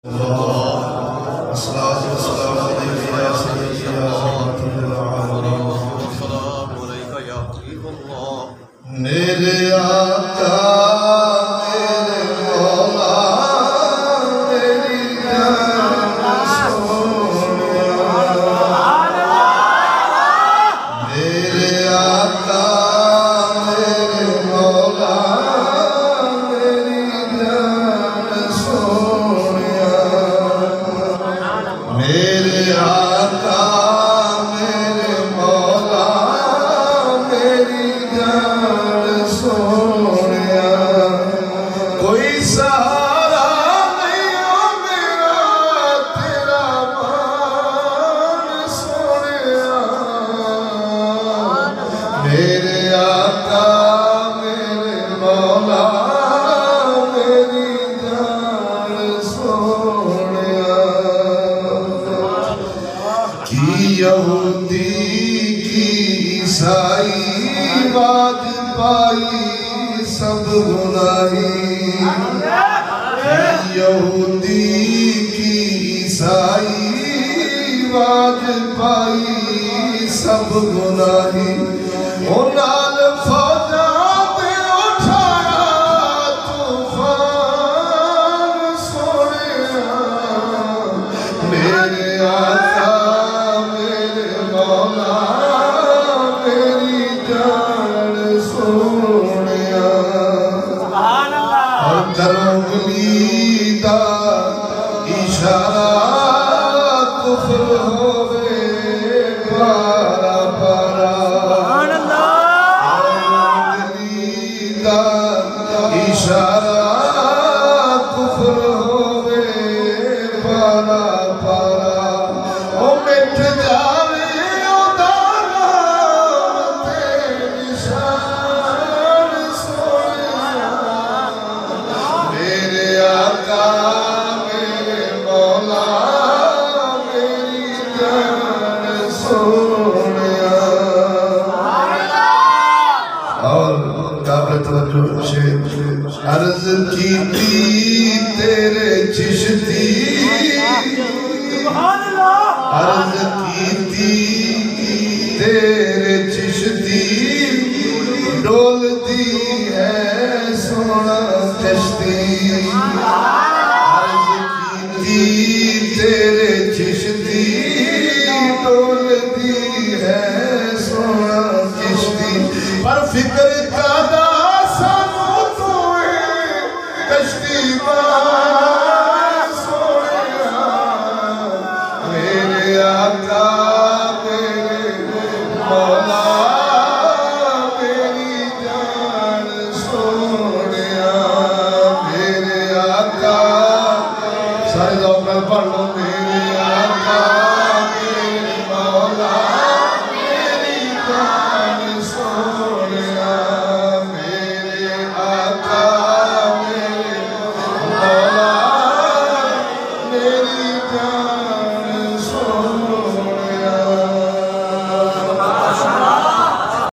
میرے آقا میرے مولا میری جان سونیا، میرے آقا میرے مولا میری جان سونیا، میرے آقا میرے مولا میری جان سونیا، کوئی سہارا نہیں ہو میرا تیرا مان سونیا، میرے آقا میرے مولا میری جان سونیا، کی یہودی کی عیسائی بات پائی سب گناہی، یہودی کی عیسائی بات پائی سب گناہی، انال فوجاں پہ اٹھایا طوفان سونیا، میرے آقا میرے مولا میری جان سونیا، اور دروگلی دا اشارہ کفر ہوئے پارا پارا، دروگلی دا اشارہ کفر ہوئے پارا پارا، او مٹ جاوے او دارا تیری شان سونیا، میرے آقا میرے مولا میری جان سونیا، اور قابل توجہ شیر عرض کیتی تیرے چشتی، عرض کیتی